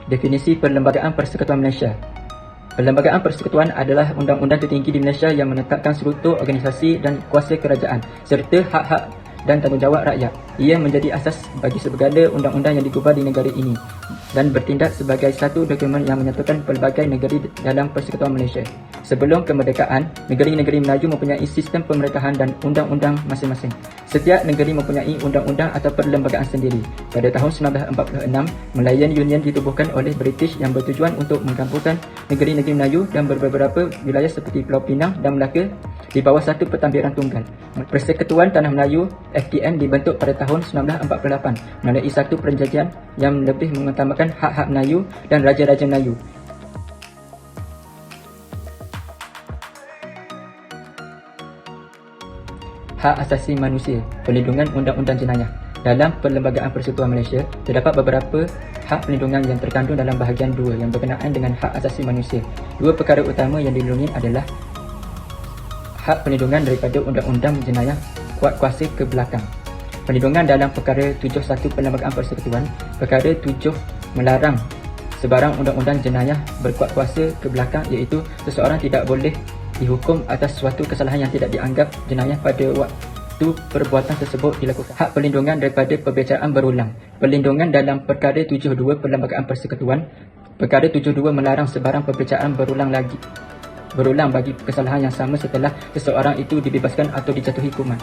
Definisi Perlembagaan Persekutuan Malaysia. Perlembagaan Persekutuan adalah undang-undang tertinggi di Malaysia yang menetapkan struktur organisasi dan kuasa kerajaan serta hak-hak dan tanggungjawab rakyat. Ia menjadi asas bagi segala undang-undang yang digubal di negara ini dan bertindak sebagai satu dokumen yang menyatukan pelbagai negeri dalam Persekutuan Malaysia. Sebelum kemerdekaan, negeri-negeri Melayu mempunyai sistem pemerintahan dan undang-undang masing-masing. Setiap negeri mempunyai undang-undang atau perlembagaan sendiri. Pada tahun 1946, Malayan Union ditubuhkan oleh British yang bertujuan untuk menggabungkan negeri-negeri Melayu dan beberapa wilayah seperti Pulau Pinang dan Melaka di bawah satu pentadbiran tunggal. Persekutuan Tanah Melayu FTN dibentuk pada tahun 1948 melalui satu perjanjian yang lebih mengutamakan hak-hak Melayu dan Raja-Raja Melayu. Hak Asasi Manusia, Perlindungan Undang-Undang Jenayah. Dalam Perlembagaan Persekutuan Malaysia, terdapat beberapa hak perlindungan yang terkandung dalam bahagian 2 yang berkenaan dengan hak asasi manusia. Dua perkara utama yang dilindungi adalah hak perlindungan daripada Undang-Undang Jenayah kuat kuasa ke belakang. Perlindungan dalam perkara 71 Perlembagaan Persekutuan, perkara 7 melarang sebarang undang-undang jenayah berkuat kuasa ke belakang, iaitu seseorang tidak boleh dihukum atas suatu kesalahan yang tidak dianggap jenayah pada waktu perbuatan tersebut dilakukan. Hak perlindungan daripada perbicaraan berulang. Perlindungan dalam perkara 72 Perlembagaan Persekutuan, perkara 72 melarang sebarang perbicaraan berulang bagi kesalahan yang sama setelah seseorang itu dibebaskan atau dijatuhi hukuman.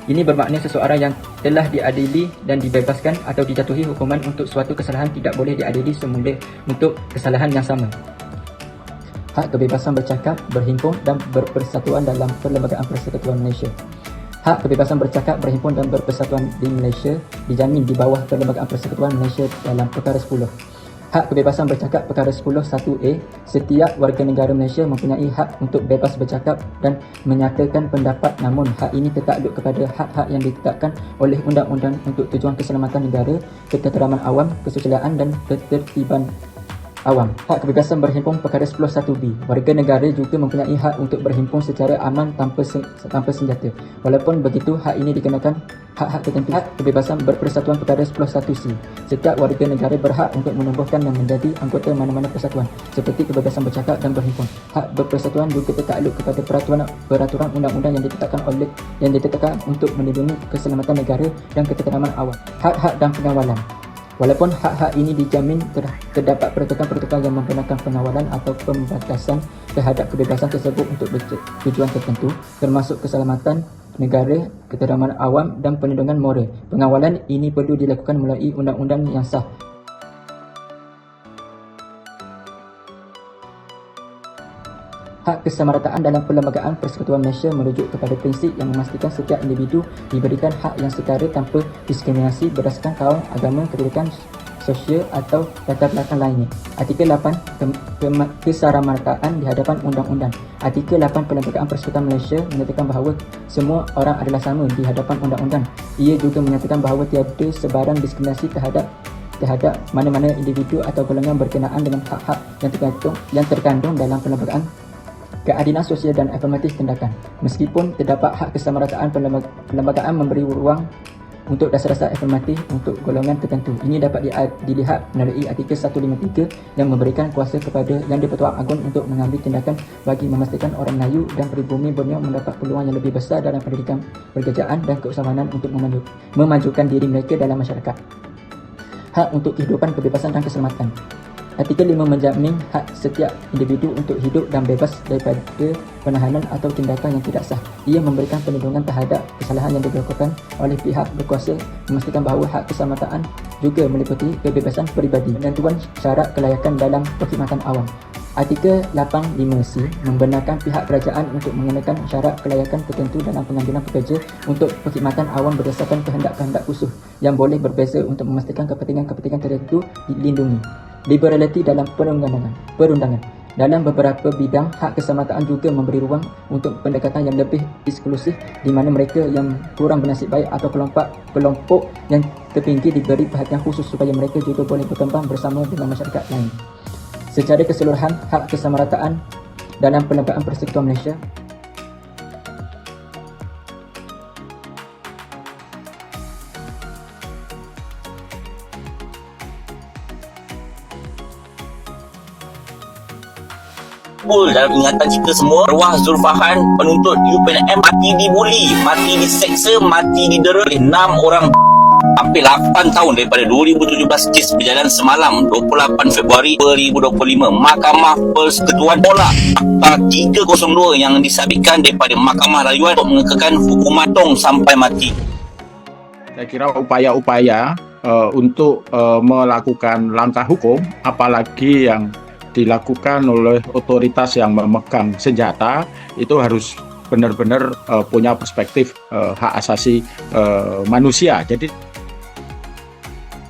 Ini bermakna seseorang yang telah diadili dan dibebaskan atau dijatuhi hukuman untuk suatu kesalahan tidak boleh diadili semula untuk kesalahan yang sama. Hak kebebasan bercakap, berhimpun dan berpersatuan dalam Perlembagaan Persekutuan Malaysia. Hak kebebasan bercakap, berhimpun dan berpersatuan di Malaysia dijamin di bawah Perlembagaan Persekutuan Malaysia dalam perkara 10. Hak kebebasan bercakap perkara 10 1A, setiap warga negara Malaysia mempunyai hak untuk bebas bercakap dan menyatakan pendapat, namun hak ini tertakluk kepada hak-hak yang ditetapkan oleh undang-undang untuk tujuan keselamatan negara, ketenteraman awam, kesusilaan dan ketertiban awam. Hak kebebasan berhimpun perkara 10 1B. Warga negara juga mempunyai hak untuk berhimpun secara aman tanpa senjata. Walaupun begitu, hak ini dikenakan hak-hak tertentu. Hak kebebasan berpersatuan perkara 10 1C. Setiap warga negara berhak untuk menumbuhkan dan menjadi anggota mana-mana persatuan, seperti kebebasan bercakap dan berhimpun. Hak berpersatuan juga tertakluk kepada peraturan undang-undang yang ditetapkan untuk melindungi keselamatan negara dan ketenteraman awam. Hak-hak dan pengawalan. Walaupun hak-hak ini dijamin, terdapat peraturan-peraturan yang menggunakan pengawalan atau pembatasan terhadap kebebasan tersebut untuk tujuan tertentu, termasuk keselamatan negara, ketenteraman awam dan perlindungan moral. Pengawalan ini perlu dilakukan melalui undang-undang yang sah. Hak kesamarataan dalam Perlembagaan Persekutuan Malaysia merujuk kepada prinsip yang memastikan setiap individu diberikan hak yang setara tanpa diskriminasi berdasarkan kaum, agama, kedudukan sosial atau latar belakang lainnya. Artikel 8 kesamarataan di hadapan undang-undang. Artikel 8 Perlembagaan Persekutuan Malaysia menyatakan bahawa semua orang adalah sama di hadapan undang-undang. Ia juga menyatakan bahawa tiada sebarang diskriminasi terhadap mana-mana individu atau golongan berkenaan dengan hak-hak yang terkandung dalam Perlembagaan Keadilan Sosial dan Afirmatif Tindakan. Meskipun terdapat hak kesamarataan, perlembagaan memberi ruang untuk dasar-dasar afirmatif untuk golongan tertentu. Ini dapat dilihat melalui artikel 153 yang memberikan kuasa kepada Yang di-Pertuan Agong untuk mengambil tindakan bagi memastikan orang Melayu dan pribumi Borneo mendapat peluang yang lebih besar dalam pendidikan, pekerjaan dan keusahawanan untuk memajukan diri mereka dalam masyarakat. Hak untuk kehidupan, kebebasan dan keselamatan. Artikel 5 menjamin hak setiap individu untuk hidup dan bebas daripada penahanan atau tindakan yang tidak sah. Ia memberikan perlindungan terhadap kesalahan yang dilakukan oleh pihak berkuasa, memastikan bahawa hak keselamatan juga meliputi kebebasan peribadi. Penentuan syarat kelayakan dalam perkhidmatan awam. Artikel 85C membenarkan pihak kerajaan untuk mengenakan syarat kelayakan tertentu dalam pengambilan pekerja untuk perkhidmatan awam berdasarkan kehendak-kehendak khusus yang boleh berbeza untuk memastikan kepentingan-kepentingan tertentu dilindungi. Liberaliti dalam perundangan. Dalam beberapa bidang, hak kesamarataan juga memberi ruang untuk pendekatan yang lebih eksklusif di mana mereka yang kurang bernasib baik atau kelompok yang terpinggir diberi perhatian khusus supaya mereka juga boleh berkembang bersama dengan masyarakat lain. Secara keseluruhan, hak kesamarataan dalam Perlembagaan Persekutuan Malaysia betul dalam ingatan kita semua. Arwah Zulfahan, penuntut UPNM, mati dibuli, mati diseksa, mati didera oleh 6 orang. Hampir 8 tahun daripada 2017 kes berjalan semalam 28 Februari 2025. Mahkamah Persekutuan tolak Akta 302 yang disabitkan daripada Mahkamah Rayuan untuk mengekalkan hukuman tong sampai mati. Saya kira upaya-upaya untuk melakukan langkah hukum, apalagi yang dilakukan oleh otoritas yang memegang senjata, itu harus benar-benar punya perspektif hak asasi manusia. Jadi